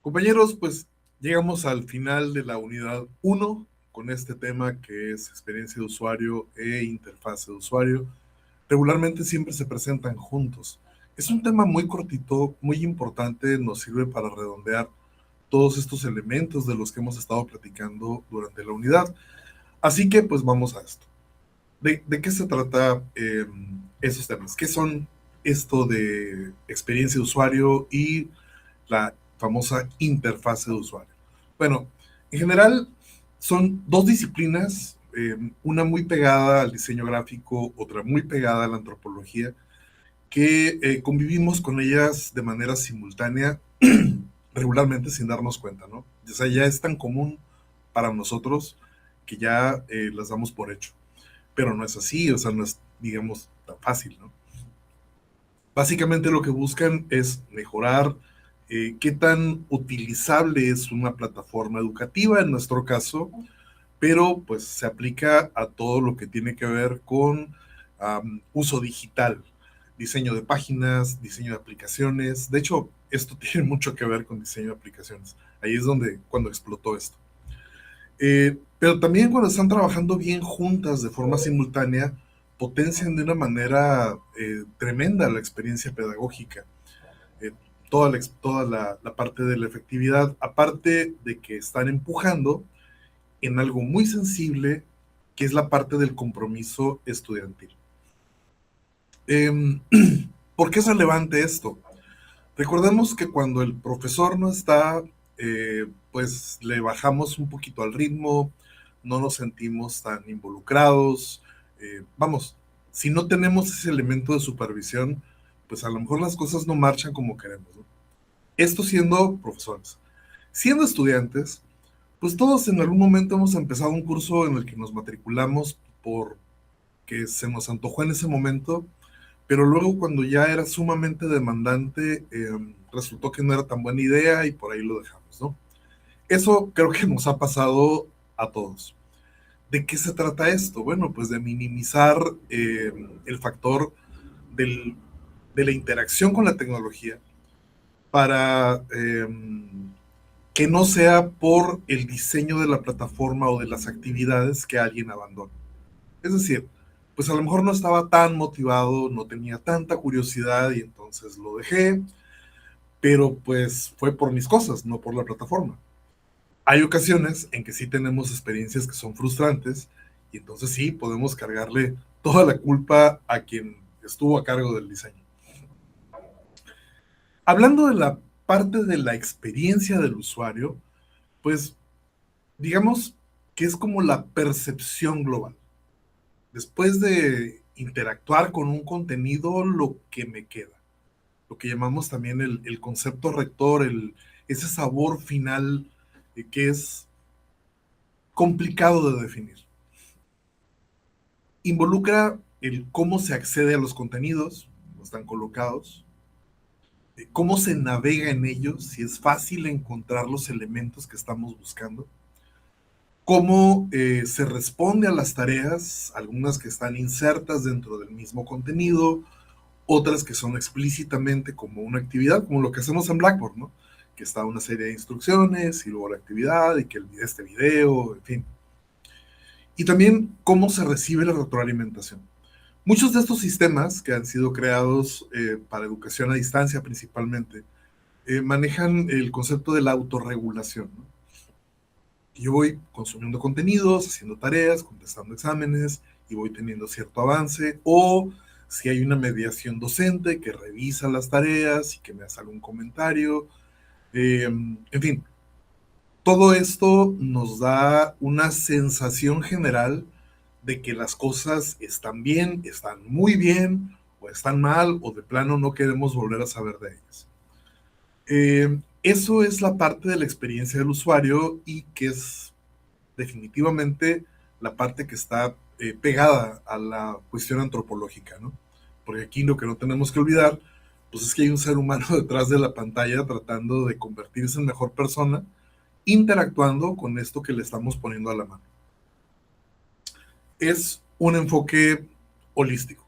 Compañeros, pues llegamos al final de la unidad uno con este tema que es experiencia de usuario e interfaz de usuario. Regularmente siempre se presentan juntos. Es un tema muy cortito, muy importante, nos sirve para redondear todos estos elementos de los que hemos estado platicando durante la unidad. Así que pues vamos a esto. ¿De qué se trata esos temas? ¿Qué son esto de experiencia de usuario y la famosa interfase de usuario? Bueno, en general son dos disciplinas, una muy pegada al diseño gráfico, otra muy pegada a la antropología, que convivimos con ellas de manera simultánea regularmente sin darnos cuenta, ¿no? O sea, ya es tan común para nosotros que ya las damos por hecho, pero no es así, o sea, no es, digamos, tan fácil, ¿no? Básicamente lo que buscan es mejorar qué tan utilizable es una plataforma educativa en nuestro caso, pero pues se aplica a todo lo que tiene que ver con uso digital, diseño de páginas, diseño de aplicaciones. De hecho, esto tiene mucho que ver con diseño de aplicaciones. Ahí es donde cuando explotó esto. Pero también cuando están trabajando bien juntas de forma simultánea, potencian de una manera tremenda la experiencia pedagógica. Eh, toda la parte de la efectividad, aparte de que están empujando en algo muy sensible, que es la parte del compromiso estudiantil. Eh, ¿Por qué es relevante esto? Recordemos que cuando el profesor no está, pues le bajamos un poquito al ritmo, no nos sentimos tan involucrados. Vamos, si no tenemos ese elemento de supervisión, pues a lo mejor las cosas no marchan como queremos, ¿no? Esto siendo profesores. Siendo estudiantes, pues todos en algún momento hemos empezado un curso en el que nos matriculamos porque se nos antojó en ese momento, pero luego cuando ya era sumamente demandante, resultó que no era tan buena idea y por ahí lo dejamos, ¿no? Eso creo que nos ha pasado a todos. ¿De qué se trata esto? Bueno, pues de minimizar el factor del, de la interacción con la tecnología para que no sea por el diseño de la plataforma o de las actividades que alguien abandona. Es decir, pues a lo mejor no estaba tan motivado, no tenía tanta curiosidad y entonces lo dejé, pero pues fue por mis cosas, no por la plataforma. Hay ocasiones en que sí tenemos experiencias que son frustrantes y entonces sí podemos cargarle toda la culpa a quien estuvo a cargo del diseño. Hablando de la parte de la experiencia del usuario, pues digamos que es como la percepción global. Después de interactuar con un contenido, lo que me queda, lo que llamamos también el concepto rector, ese sabor final que es complicado de definir. Involucra el cómo se accede a los contenidos, cómo están colocados, cómo se navega en ellos, si es fácil encontrar los elementos que estamos buscando, cómo se responde a las tareas, algunas que están insertas dentro del mismo contenido, otras que son explícitamente como una actividad, como lo que hacemos en Blackboard, ¿no? Que está una serie de instrucciones y luego la actividad y que este video, en fin. Y también cómo se recibe la retroalimentación. Muchos de estos sistemas que han sido creados para educación a distancia principalmente, manejan el concepto de la autorregulación, ¿no? Yo voy consumiendo contenidos, haciendo tareas, contestando exámenes y voy teniendo cierto avance, o si hay una mediación docente que revisa las tareas y que me hace algún comentario, en fin, todo esto nos da una sensación general de que las cosas están bien, están muy bien, o están mal, o de plano no queremos volver a saber de ellas. Eso es la parte de la experiencia del usuario y que es definitivamente la parte que está pegada a la cuestión antropológica, ¿no? Porque aquí lo que no tenemos que olvidar, pues es que hay un ser humano detrás de la pantalla tratando de convertirse en mejor persona, interactuando con esto que le estamos poniendo a la mano. Es un enfoque holístico,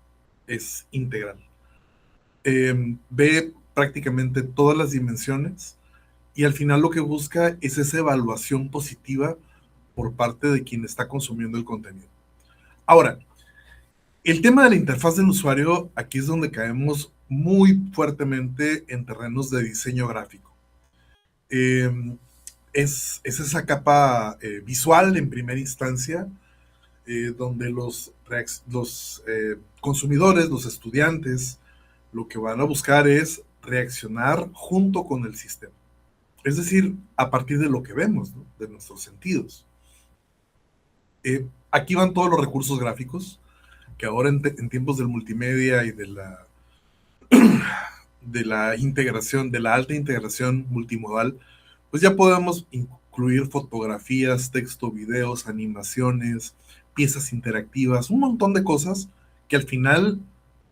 es integral. Ve prácticamente todas las dimensiones y al final lo que busca es esa evaluación positiva por parte de quien está consumiendo el contenido. Ahora, el tema de la interfaz del usuario, aquí es donde caemos muy fuertemente en terrenos de diseño gráfico. Eh, es esa capa visual en primera instancia, donde los consumidores, los estudiantes, lo que van a buscar es reaccionar junto con el sistema. Es decir, a partir de lo que vemos, ¿no? De nuestros sentidos. Aquí van todos los recursos gráficos, que ahora en tiempos del multimedia y de la integración, de la alta integración multimodal, pues ya podemos incluir fotografías, texto, videos, animaciones, piezas interactivas, un montón de cosas que al final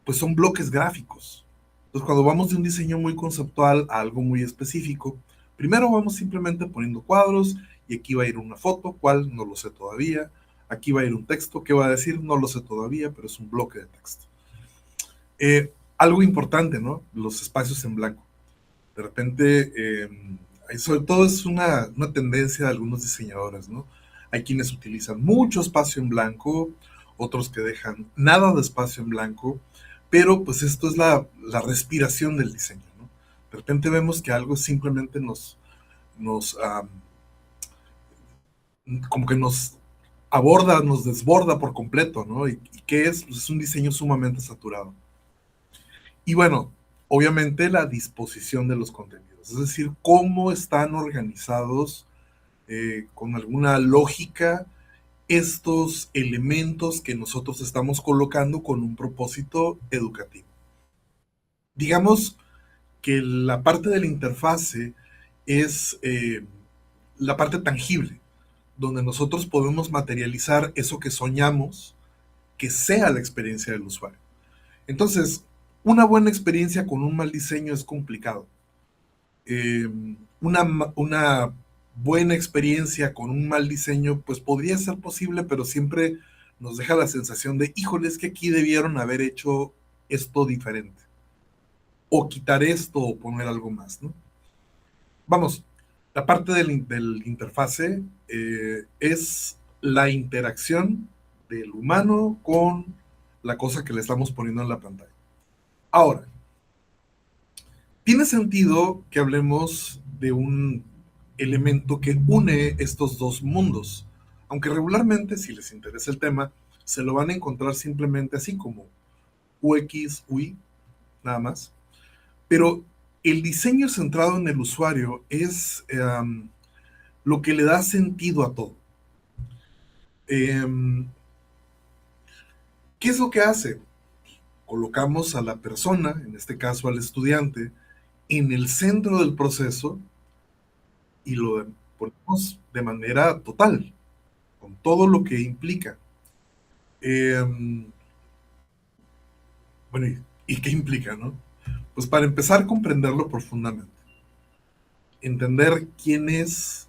pues son bloques gráficos. Entonces cuando vamos de un diseño muy conceptual a algo muy específico, primero vamos simplemente poniendo cuadros y aquí va a ir una foto, ¿cuál? No lo sé todavía. Aquí va a ir un texto, ¿qué va a decir? No lo sé todavía, pero es un bloque de texto. Algo importante, ¿no? Los espacios en blanco. De repente, sobre todo es una tendencia de algunos diseñadores, ¿no? Hay quienes utilizan mucho espacio en blanco, otros que dejan nada de espacio en blanco, pero pues esto es la respiración del diseño, ¿no? De repente vemos que algo simplemente nos como que nos aborda, nos desborda por completo, ¿no? ¿Y qué es? Pues es un diseño sumamente saturado. Y bueno, obviamente la disposición de los contenidos, es decir, cómo están organizados con alguna lógica estos elementos que nosotros estamos colocando con un propósito educativo. Digamos que la parte de la interfase es la parte tangible, donde nosotros podemos materializar eso que soñamos que sea la experiencia del usuario. Entonces, una buena experiencia con un mal diseño es complicado. Eh, una buena experiencia con un mal diseño, pues podría ser posible, pero siempre nos deja la sensación de, híjole, es que aquí debieron haber hecho esto diferente. O quitar esto o poner algo más, ¿no? Vamos, la parte del interfase es la interacción del humano con la cosa que le estamos poniendo en la pantalla. Ahora, tiene sentido que hablemos de un elemento que une estos dos mundos, aunque regularmente, si les interesa el tema, se lo van a encontrar simplemente así como UX, UI, nada más. Pero el diseño centrado en el usuario es lo que le da sentido a todo. ¿Qué es lo que hace? Colocamos a la persona, en este caso al estudiante, en el centro del proceso y lo ponemos de manera total, con todo lo que implica. Bueno, ¿y qué implica, no? Pues para empezar, comprenderlo profundamente. Entender quién es,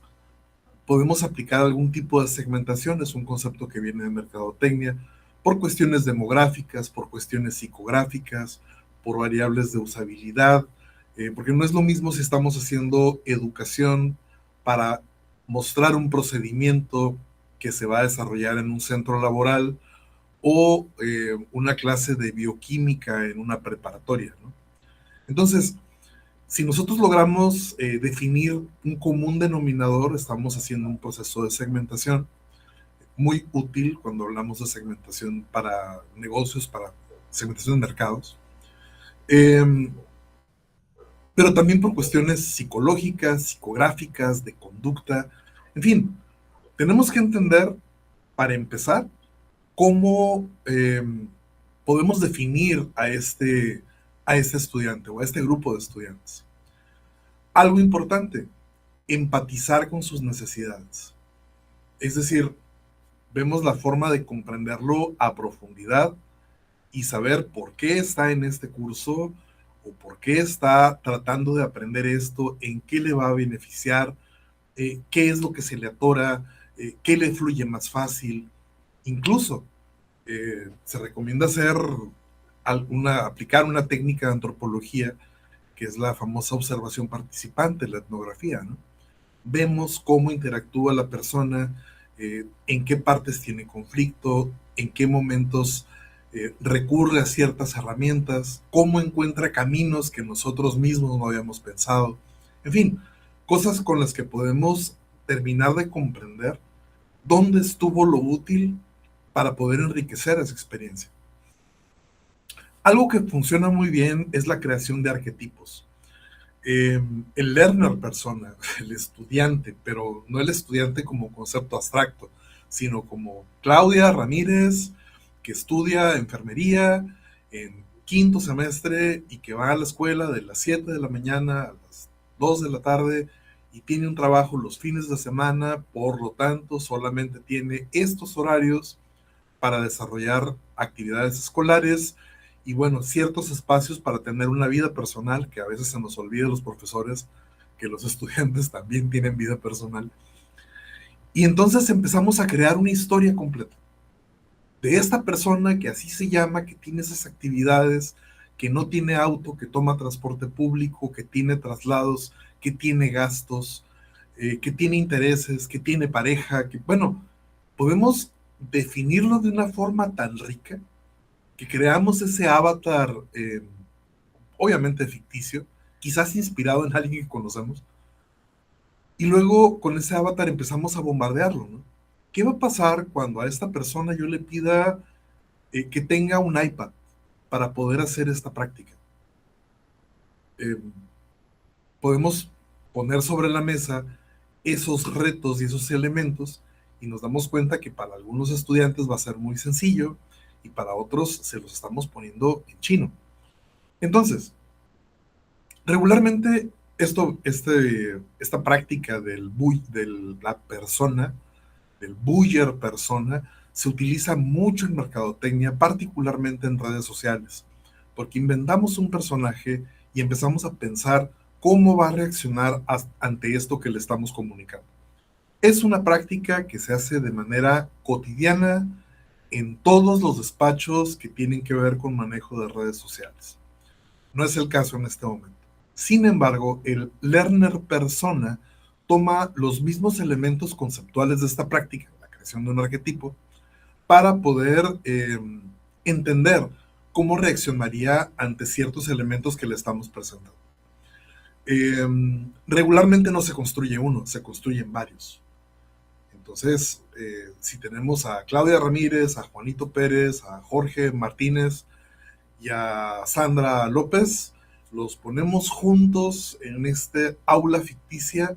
podemos aplicar algún tipo de segmentación, es un concepto que viene de mercadotecnia, por cuestiones demográficas, por cuestiones psicográficas, por variables de usabilidad, porque no es lo mismo si estamos haciendo educación para mostrar un procedimiento que se va a desarrollar en un centro laboral o una clase de bioquímica en una preparatoria, ¿no? Entonces, si nosotros logramos definir un común denominador, estamos haciendo un proceso de segmentación muy útil cuando hablamos de segmentación para negocios, para segmentación de mercados. Pero también por cuestiones psicológicas, psicográficas, de conducta. En fin, tenemos que entender, para empezar, cómo podemos definir a este estudiante o a este grupo de estudiantes. Algo importante, empatizar con sus necesidades. Es decir, vemos la forma de comprenderlo a profundidad y saber por qué está en este curso o por qué está tratando de aprender esto, en qué le va a beneficiar, qué es lo que se le atora, qué le fluye más fácil. Incluso se recomienda aplicar una técnica de antropología que es la famosa observación participante, la etnografía, ¿no? Vemos cómo interactúa la persona, en qué partes tiene conflicto, en qué momentos recurre a ciertas herramientas, cómo encuentra caminos que nosotros mismos no habíamos pensado. En fin, cosas con las que podemos terminar de comprender dónde estuvo lo útil para poder enriquecer esa experiencia. Algo que funciona muy bien es la creación de arquetipos. El learner persona, el estudiante, pero no el estudiante como concepto abstracto, sino como Claudia Ramírez, que estudia enfermería en quinto semestre y que va a la escuela de las 7 de la mañana a las 2 de la tarde y tiene un trabajo los fines de semana, por lo tanto solamente tiene estos horarios para desarrollar actividades escolares y bueno, ciertos espacios para tener una vida personal, que a veces se nos olvida los profesores que los estudiantes también tienen vida personal. Y entonces empezamos a crear una historia completa de esta persona que así se llama, que tiene esas actividades, que no tiene auto, que toma transporte público, que tiene traslados, que tiene gastos, que tiene intereses, que tiene pareja, que bueno, podemos definirlo de una forma tan rica que creamos ese avatar, obviamente ficticio, quizás inspirado en alguien que conocemos, y luego con ese avatar empezamos a bombardearlo, ¿no? ¿Qué va a pasar cuando a esta persona yo le pida que tenga un iPad para poder hacer esta práctica? Eh, Podemos poner sobre la mesa esos retos y esos elementos y nos damos cuenta que para algunos estudiantes va a ser muy sencillo y para otros se los estamos poniendo en chino. Entonces, regularmente esta práctica de la persona, del buyer persona, se utiliza mucho en mercadotecnia, particularmente en redes sociales, porque inventamos un personaje y empezamos a pensar cómo va a reaccionar ante esto que le estamos comunicando. Es una práctica que se hace de manera cotidiana en todos los despachos que tienen que ver con manejo de redes sociales. No es el caso en este momento. Sin embargo, el learner persona toma los mismos elementos conceptuales de esta práctica, la creación de un arquetipo, para poder entender cómo reaccionaría ante ciertos elementos que le estamos presentando. Eh, Regularmente no se construye uno, se construyen varios. Entonces, si tenemos a Claudia Ramírez, a Juanito Pérez, a Jorge Martínez y a Sandra López, los ponemos juntos en este aula ficticia,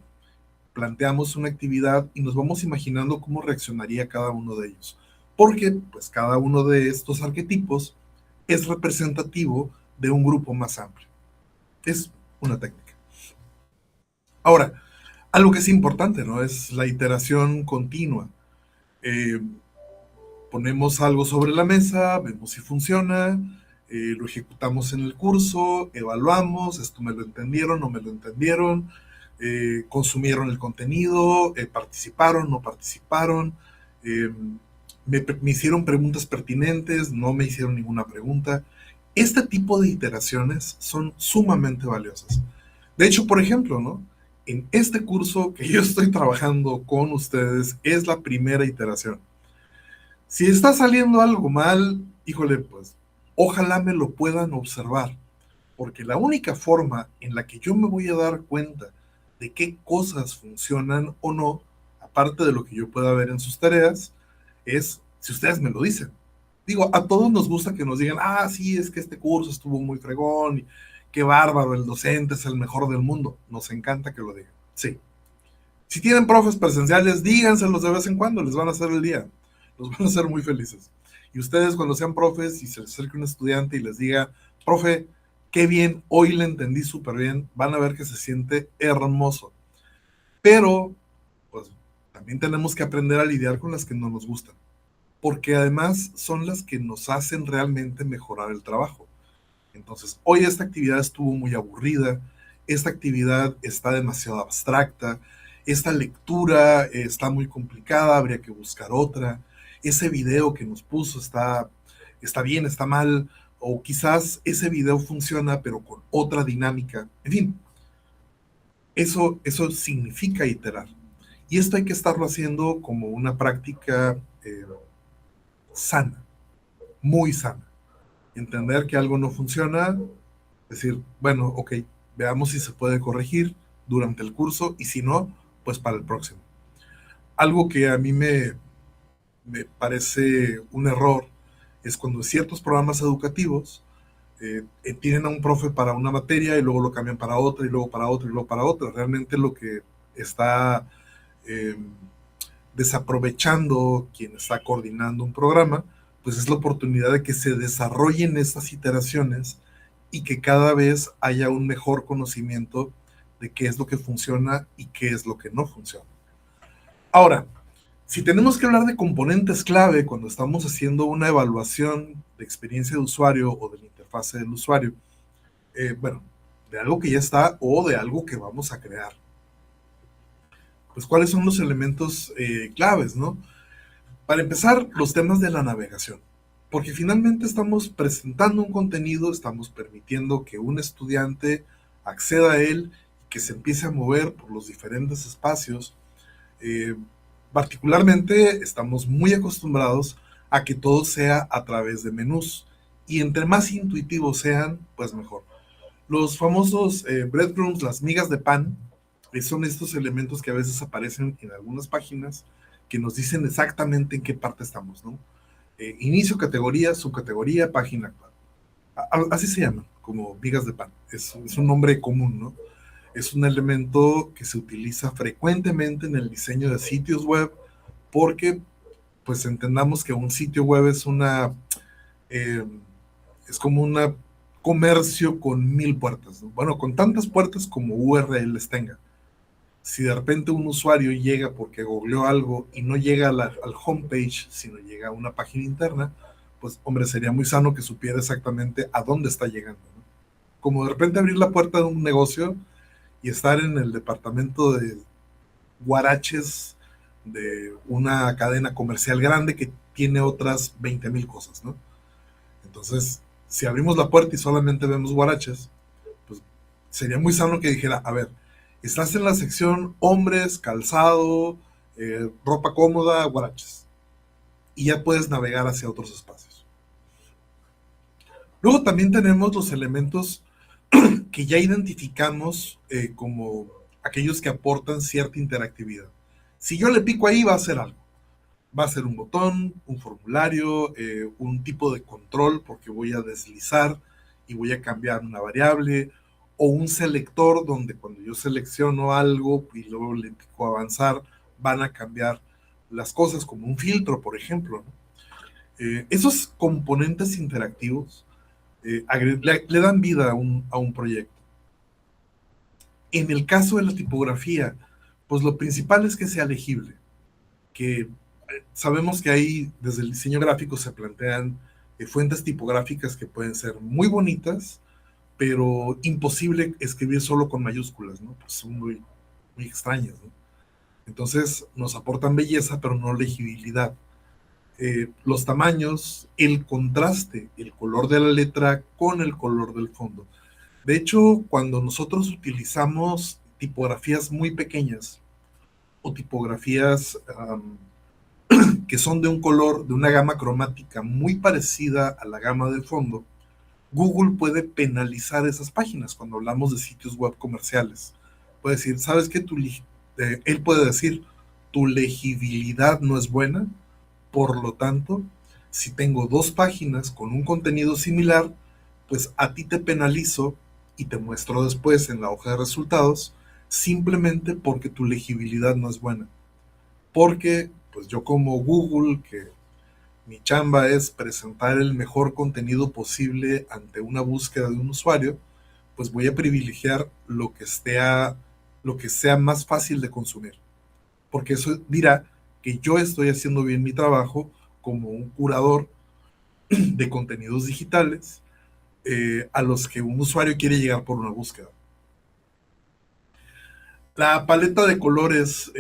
planteamos una actividad y nos vamos imaginando cómo reaccionaría cada uno de ellos. Porque pues cada uno de estos arquetipos es representativo de un grupo más amplio. Es una técnica. Ahora, algo que es importante, ¿no? Es la iteración continua. Eh, Ponemos algo sobre la mesa, vemos si funciona, lo ejecutamos en el curso, evaluamos, esto me lo entendieron, no me lo entendieron, consumieron el contenido, participaron, no participaron, eh, me hicieron preguntas pertinentes, no me hicieron ninguna pregunta. Este tipo de iteraciones son sumamente valiosas. De hecho, por ejemplo, ¿no? En este curso que yo estoy trabajando con ustedes es la primera iteración. Si está saliendo algo mal, híjole, pues ojalá me lo puedan observar, porque la única forma en la que yo me voy a dar cuenta de qué cosas funcionan o no, aparte de lo que yo pueda ver en sus tareas, es si ustedes me lo dicen. Digo, a todos nos gusta que nos digan, ah, sí, es que este curso estuvo muy fregón, y qué bárbaro, el docente es el mejor del mundo. Nos encanta que lo digan. Sí. Si tienen profes presenciales, díganselos de vez en cuando, les van a hacer el día, los van a hacer muy felices. Y ustedes cuando sean profes y se les acerque un estudiante y les diga, profe, qué bien, hoy le entendí súper bien, van a ver que se siente hermoso. Pero, pues, también tenemos que aprender a lidiar con las que no nos gustan, porque además son las que nos hacen realmente mejorar el trabajo. Entonces, hoy esta actividad estuvo muy aburrida, esta actividad está demasiado abstracta, esta lectura está muy complicada, habría que buscar otra, ese video que nos puso está bien, está mal, o quizás ese video funciona pero con otra dinámica. En fin, eso significa iterar. Y esto hay que estarlo haciendo como una práctica sana, muy sana. Entender que algo no funciona, decir, bueno, ok, veamos si se puede corregir durante el curso y si no, pues para el próximo. Algo que a mí me parece un error es cuando ciertos programas educativos tienen a un profe para una materia y luego lo cambian para otra y luego para otra y luego para otra. Realmente lo que está eh, desaprovechando quien está coordinando un programa, pues es la oportunidad de que se desarrollen estas iteraciones y que cada vez haya un mejor conocimiento de qué es lo que funciona y qué es lo que no funciona. Ahora, si tenemos que hablar de componentes clave cuando estamos haciendo una evaluación de experiencia de usuario o de la interfase del usuario, bueno, de algo que ya está o de algo que vamos a crear. Pues, ¿cuáles son los elementos claves, no? Para empezar, los temas de la navegación. Porque finalmente estamos presentando un contenido, estamos permitiendo que un estudiante acceda a él y que se empiece a mover por los diferentes espacios. Eh, Particularmente estamos muy acostumbrados a que todo sea a través de menús y entre más intuitivos sean, pues mejor. Los famosos breadcrumbs, las migas de pan, son estos elementos que a veces aparecen en algunas páginas que nos dicen exactamente en qué parte estamos, ¿no? Inicio, categoría, subcategoría, página actual. Así se llaman, como migas de pan. Es un nombre común, ¿no? Es un elemento que se utiliza frecuentemente en el diseño de sitios web porque, pues, entendamos que un sitio web eh, es como un comercio con 1000 puertas, ¿no? Bueno, con tantas puertas como URLs tenga. Si de repente un usuario llega porque googleó algo y no llega al homepage, sino llega a una página interna, pues, hombre, sería muy sano que supiera exactamente a dónde está llegando, ¿no? Como de repente abrir la puerta de un negocio y estar en el departamento de guaraches de una cadena comercial grande que tiene otras 20,000 cosas, ¿no? Entonces, si abrimos la puerta y solamente vemos guaraches, pues sería muy sano que dijera, a ver, estás en la sección hombres, calzado, ropa cómoda, guaraches. Y ya puedes navegar hacia otros espacios. Luego también tenemos los elementos que ya identificamos como aquellos que aportan cierta interactividad. Si yo le pico ahí, va a hacer algo. Va a ser un botón, un formulario, un tipo de control, porque voy a deslizar y voy a cambiar una variable, o un selector donde cuando yo selecciono algo y luego le pico avanzar, van a cambiar las cosas, como un filtro, por ejemplo, ¿no? Esos componentes interactivos le dan vida a un proyecto. En el caso de la tipografía, pues lo principal es que sea legible, que sabemos que ahí desde el diseño gráfico se plantean fuentes tipográficas que pueden ser muy bonitas, pero imposible escribir solo con mayúsculas, ¿no? Pues son muy, muy extrañas, ¿no? Entonces nos aportan belleza, pero no legibilidad. Los tamaños, el contraste, el color de la letra con el color del fondo. De hecho, cuando nosotros utilizamos tipografías muy pequeñas o tipografías que son de un color, de una gama cromática muy parecida a la gama de fondo, Google puede penalizar esas páginas cuando hablamos de sitios web comerciales. Puede decir, ¿sabes qué? Él puede decir, tu legibilidad no es buena, por lo tanto, si tengo dos páginas con un contenido similar, pues a ti te penalizo y te muestro después en la hoja de resultados, simplemente porque tu legibilidad no es buena. Porque, pues yo como Google, que mi chamba es presentar el mejor contenido posible ante una búsqueda de un usuario, pues voy a privilegiar lo que sea más fácil de consumir. Porque eso dirá que yo estoy haciendo bien mi trabajo como un curador de contenidos digitales a los que un usuario quiere llegar por una búsqueda. La paleta de colores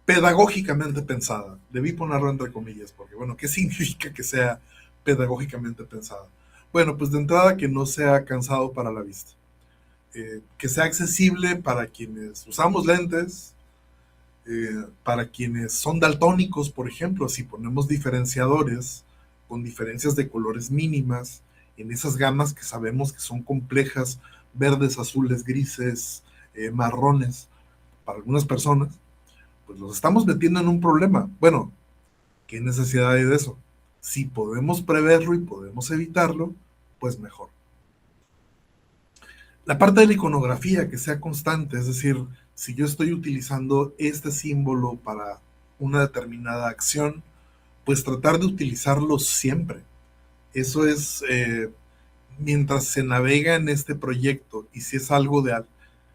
pedagógicamente pensada, debí ponerlo entre comillas, porque bueno, ¿qué significa que sea pedagógicamente pensada? Bueno, pues de entrada que no sea cansado para la vista, que sea accesible para quienes usamos lentes, para quienes son daltónicos, por ejemplo, si ponemos diferenciadores con diferencias de colores mínimas en esas gamas que sabemos que son complejas, verdes, azules, grises, marrones, para algunas personas, pues los estamos metiendo en un problema. Bueno, ¿qué necesidad hay de eso? Si podemos preverlo y podemos evitarlo, pues mejor. La parte de la iconografía, que sea constante, es decir, si yo estoy utilizando este símbolo para una determinada acción, pues tratar de utilizarlo siempre. Eso es, mientras se navega en este proyecto y si es algo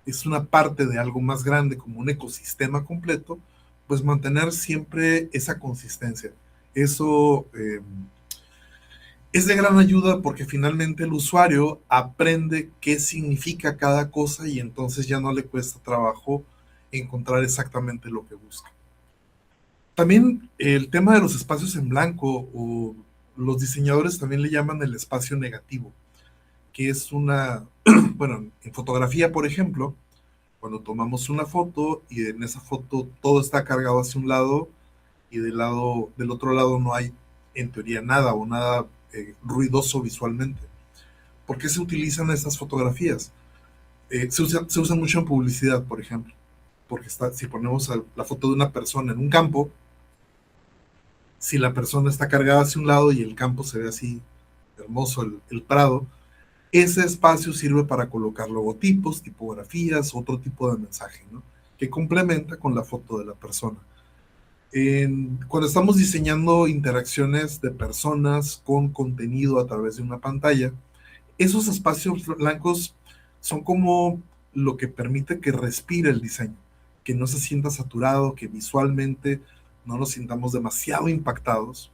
es una parte de algo más grande como un ecosistema completo, pues mantener siempre esa consistencia. Eso es de gran ayuda porque finalmente el usuario aprende qué significa cada cosa y entonces ya no le cuesta trabajo encontrar exactamente lo que busca. También el tema de los espacios en blanco o los diseñadores también le llaman el espacio negativo, que es una, bueno, en fotografía, por ejemplo, cuando tomamos una foto y en esa foto todo está cargado hacia un lado y del otro lado no hay en teoría nada o nada ruidoso visualmente. ¿Por qué se utilizan estas fotografías? Se usa mucho en publicidad, por ejemplo, porque si ponemos la foto de una persona en un campo, si la persona está cargada hacia un lado y el campo se ve así hermoso, el prado, ese espacio sirve para colocar logotipos, tipografías, otro tipo de mensaje, ¿no? Que complementa con la foto de la persona. Cuando estamos diseñando interacciones de personas con contenido a través de una pantalla, esos espacios blancos son como lo que permite que respire el diseño, que no se sienta saturado, que visualmente no nos sintamos demasiado impactados.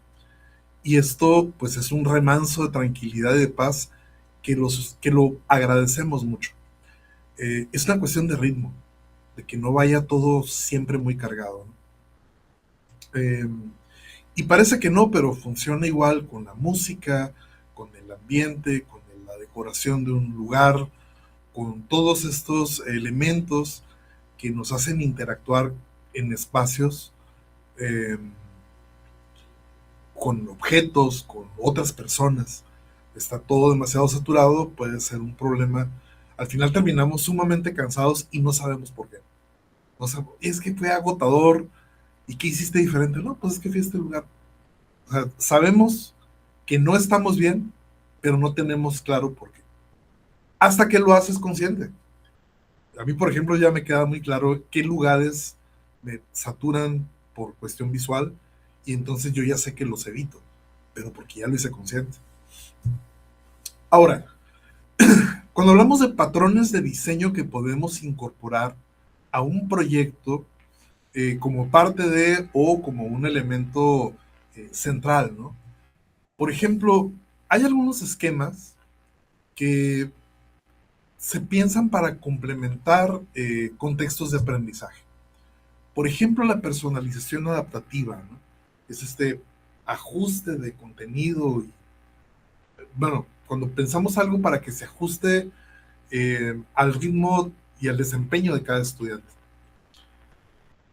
Y esto pues es un remanso de tranquilidad y de paz que lo agradecemos mucho. Es una cuestión de ritmo, de que no vaya todo siempre muy cargado, ¿no? Y parece que no, pero funciona igual con la música, con el ambiente, con la decoración de un lugar, con todos estos elementos que nos hacen interactuar en espacios, eh, con objetos, con otras personas. Está todo demasiado saturado, puede ser un problema. Al final terminamos sumamente cansados y no sabemos por qué. O sea, es que fue agotador. ¿Y qué hiciste diferente? No, pues es que fui a este lugar. O sea, sabemos que no estamos bien, pero no tenemos claro por qué. Hasta que lo haces consciente. A mí, por ejemplo, ya me queda muy claro qué lugares me saturan por cuestión visual y entonces yo ya sé que los evito, pero porque ya lo hice consciente. Ahora, cuando hablamos de patrones de diseño que podemos incorporar a un proyecto como parte de o como un elemento central, ¿no? Por ejemplo, hay algunos esquemas que se piensan para complementar contextos de aprendizaje. Por ejemplo, la personalización adaptativa, ¿no? Es este ajuste de contenido. Bueno, cuando pensamos algo para que se ajuste al ritmo y al desempeño de cada estudiante.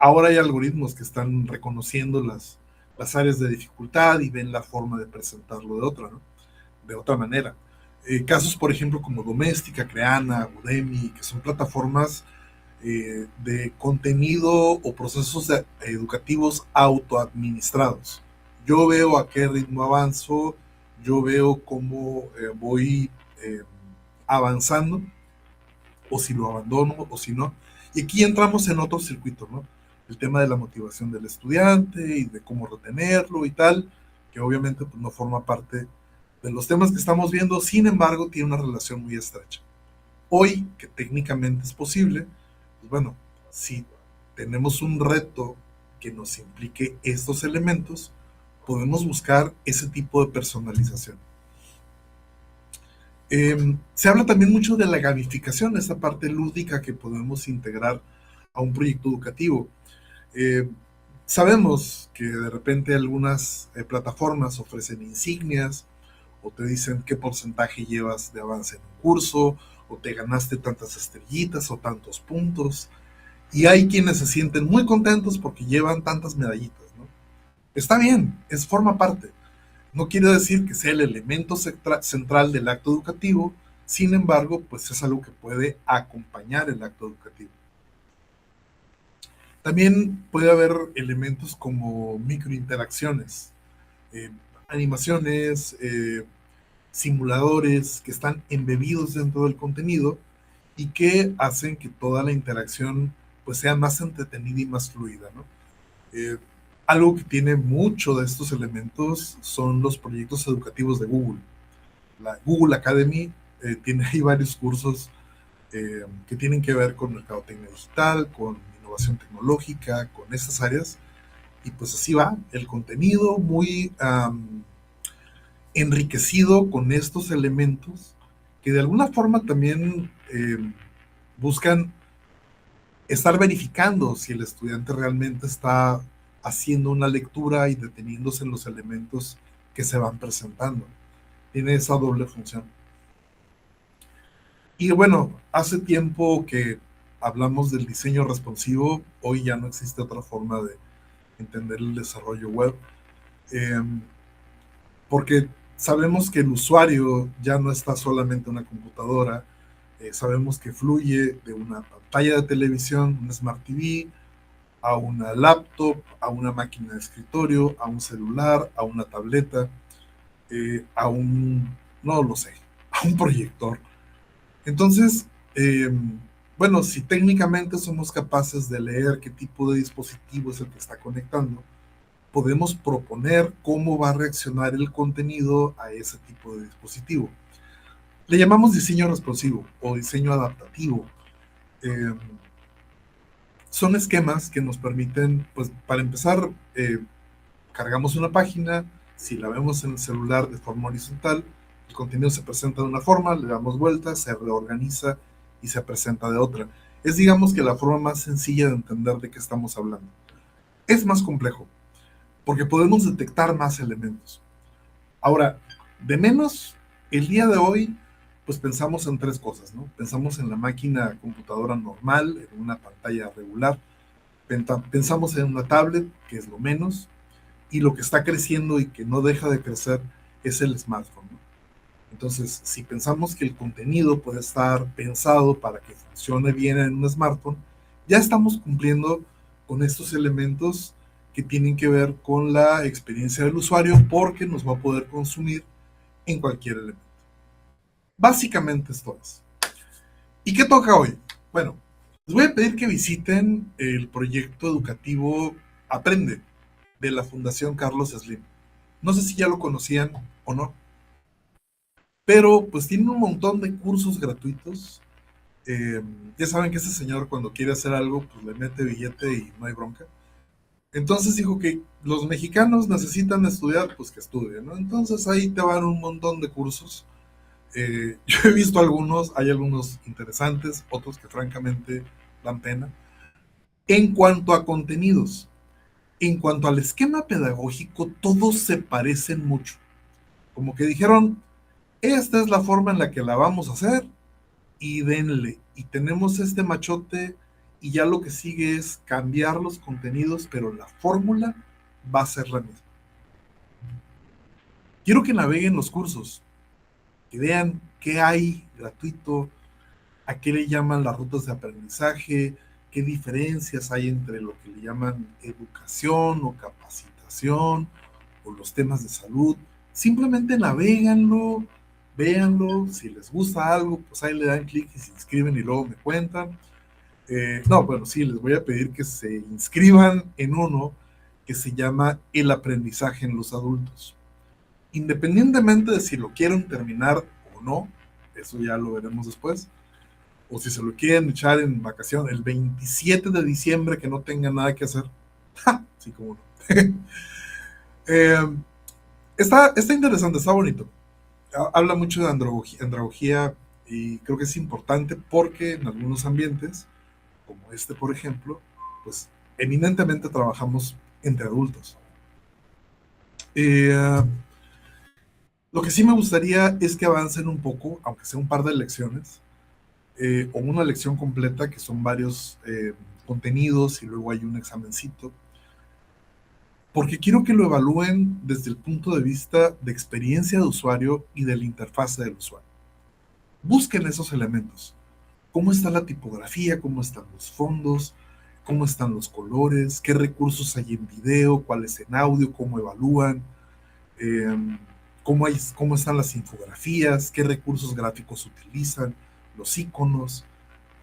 Ahora hay algoritmos que están reconociendo las áreas de dificultad y ven la forma de presentarlo de otra, ¿no? De otra manera. Casos, por ejemplo, como Doméstica, Creana, Udemy, que son plataformas de contenido o procesos educativos autoadministrados. Yo veo a qué ritmo avanzo, yo veo cómo voy eh, avanzando, o si lo abandono, o si no. Y aquí entramos en otro circuito, ¿no? El tema de la motivación del estudiante y de cómo retenerlo y tal, que obviamente pues, no forma parte de los temas que estamos viendo, sin embargo, tiene una relación muy estrecha. Hoy, que técnicamente es posible, pues bueno, si tenemos un reto que nos implique estos elementos, podemos buscar ese tipo de personalización. Se habla también mucho de la gamificación, esa parte lúdica que podemos integrar a un proyecto educativo. Eh, Sabemos que de repente algunas plataformas ofrecen insignias o te dicen qué porcentaje llevas de avance en un curso, o te ganaste tantas estrellitas o tantos puntos. Y hay quienes se sienten muy contentos porque llevan tantas medallitas, ¿no? Está bien, forma parte. No quiere decir que sea el elemento central del acto educativo, sin embargo, pues es algo que puede acompañar el acto educativo. También puede haber elementos como microinteracciones, eh, animaciones, simuladores que están embebidos dentro del contenido y que hacen que toda la interacción pues sea más entretenida y más fluida, ¿no? Eh, Algo que tiene mucho de estos elementos son los proyectos educativos de Google. La Google Academy tiene ahí varios cursos que tienen que ver con mercadotecnia digital, con innovación tecnológica, con estas áreas. Y pues así va, el contenido muy enriquecido con estos elementos que de alguna forma también buscan estar verificando si el estudiante realmente está haciendo una lectura y deteniéndose en los elementos que se van presentando. Tiene esa doble función. Y bueno, hace tiempo que hablamos del diseño responsivo, hoy ya no existe otra forma de entender el desarrollo web, eh, porque sabemos que el usuario ya no está solamente en una computadora, sabemos que fluye de una pantalla de televisión, un Smart TV, a una laptop, a una máquina de escritorio, a un celular, a una tableta, a un, no lo sé, a un proyector. Entonces, eh, bueno, si técnicamente somos capaces de leer qué tipo de dispositivo es el que está conectando, podemos proponer cómo va a reaccionar el contenido a ese tipo de dispositivo. Le llamamos diseño responsivo o diseño adaptativo. Eh, Son esquemas que nos permiten, pues, para empezar, cargamos una página, si la vemos en el celular de forma horizontal, el contenido se presenta de una forma, le damos vuelta, se reorganiza y se presenta de otra. Es, digamos, que la forma más sencilla de entender de qué estamos hablando. Es más complejo, porque podemos detectar más elementos. Ahora, de menos, el día de hoy, pues pensamos en tres cosas, ¿no? Pensamos en la máquina computadora normal, en una pantalla regular, pensamos en una tablet, que es lo menos, y lo que está creciendo y que no deja de crecer es el smartphone, ¿no? Entonces, si pensamos que el contenido puede estar pensado para que funcione bien en un smartphone, ya estamos cumpliendo con estos elementos que tienen que ver con la experiencia del usuario porque nos va a poder consumir en cualquier elemento. Básicamente esto es. ¿Y qué toca hoy? Bueno, les voy a pedir que visiten el proyecto educativo Aprende de la Fundación Carlos Slim. No sé si ya lo conocían o no, pero pues tienen un montón de cursos gratuitos. Eh, ya saben que ese señor cuando quiere hacer algo, pues le mete billete y no hay bronca. Entonces dijo que los mexicanos necesitan estudiar, pues que estudien, ¿no? Entonces ahí te van un montón de cursos. Yo he visto algunos, hay algunos interesantes, otros que francamente dan pena. En cuanto a contenidos, en cuanto al esquema pedagógico, todos se parecen mucho. Como que dijeron, esta es la forma en la que la vamos a hacer y denle. Y tenemos este machote y ya lo que sigue es cambiar los contenidos, pero la fórmula va a ser la misma. Quiero que naveguen los cursos, que vean qué hay gratuito, a qué le llaman las rutas de aprendizaje, qué diferencias hay entre lo que le llaman educación o capacitación o los temas de salud. Simplemente naveganlo, véanlo, si les gusta algo, pues ahí le dan clic y se inscriben y luego me cuentan. No, bueno, sí, les voy a pedir que se inscriban en uno que se llama El aprendizaje en los adultos. Independientemente de si lo quieren terminar o no, eso ya lo veremos después, o si se lo quieren echar en vacación el 27 de diciembre que no tengan nada que hacer. ¡Ja! Sí, como no. eh, está interesante, está bonito. Habla mucho de andragogía y creo que es importante porque en algunos ambientes, como este por ejemplo, pues eminentemente trabajamos entre adultos. Eh, Lo que sí me gustaría es que avancen un poco, aunque sea un par de lecciones, o una lección completa, que son varios contenidos y luego hay un examencito, porque quiero que lo evalúen desde el punto de vista de experiencia de usuario y de la interfase del usuario. Busquen esos elementos. ¿Cómo está la tipografía? ¿Cómo están los fondos? ¿Cómo están los colores? ¿Qué recursos hay en video? ¿Cuáles en audio? ¿Cómo evalúan? Eh, ¿Cómo están las infografías? ¿Qué recursos gráficos utilizan? Los iconos.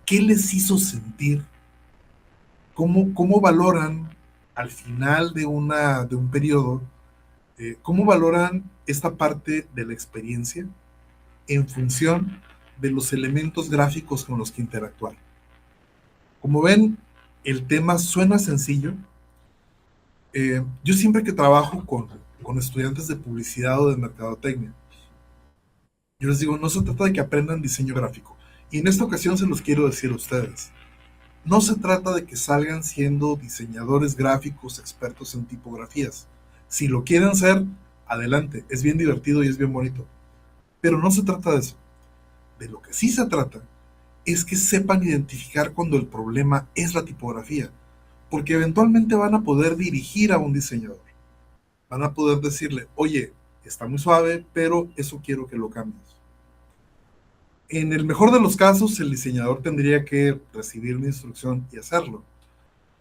¿Qué les hizo sentir? ¿Cómo valoran al final de un periodo? ¿Cómo valoran esta parte de la experiencia en función de los elementos gráficos con los que interactuar? Como ven, el tema suena sencillo. Yo siempre que trabajo con estudiantes de publicidad o de mercadotecnia, yo les digo, no se trata de que aprendan diseño gráfico. Y en esta ocasión se los quiero decir a ustedes. No se trata de que salgan siendo diseñadores gráficos expertos en tipografías. Si lo quieren ser, adelante. Es bien divertido y es bien bonito. Pero no se trata de eso. De lo que sí se trata es que sepan identificar cuando el problema es la tipografía, porque eventualmente van a poder dirigir a un diseñador. Van a poder decirle, oye, está muy suave, pero eso quiero que lo cambies. En el mejor de los casos, el diseñador tendría que recibir una instrucción y hacerlo.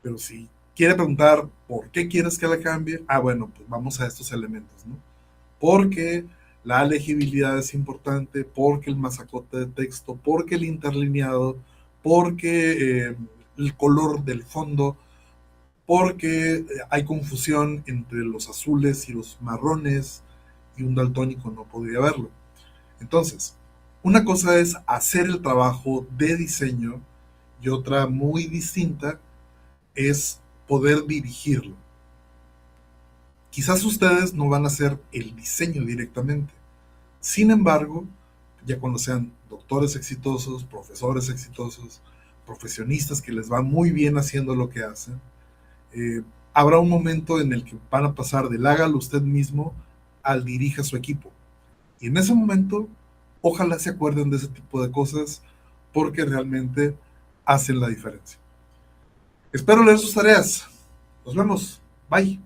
Pero si quiere preguntar por qué quieres que la cambie, bueno, pues vamos a estos elementos, ¿no? Porque la legibilidad es importante, porque el masacote de texto, porque el interlineado, porque el color del fondo, porque hay confusión entre los azules y los marrones, y un daltónico no podría verlo. Entonces, una cosa es hacer el trabajo de diseño y otra muy distinta es poder dirigirlo. Quizás ustedes no van a hacer el diseño directamente. Sin embargo, ya cuando sean doctores exitosos, profesores exitosos, profesionistas que les va muy bien haciendo lo que hacen, habrá un momento en el que van a pasar del hágalo usted mismo al dirija su equipo. Y en ese momento, ojalá se acuerden de ese tipo de cosas porque realmente hacen la diferencia. Espero leer sus tareas. Nos vemos. Bye.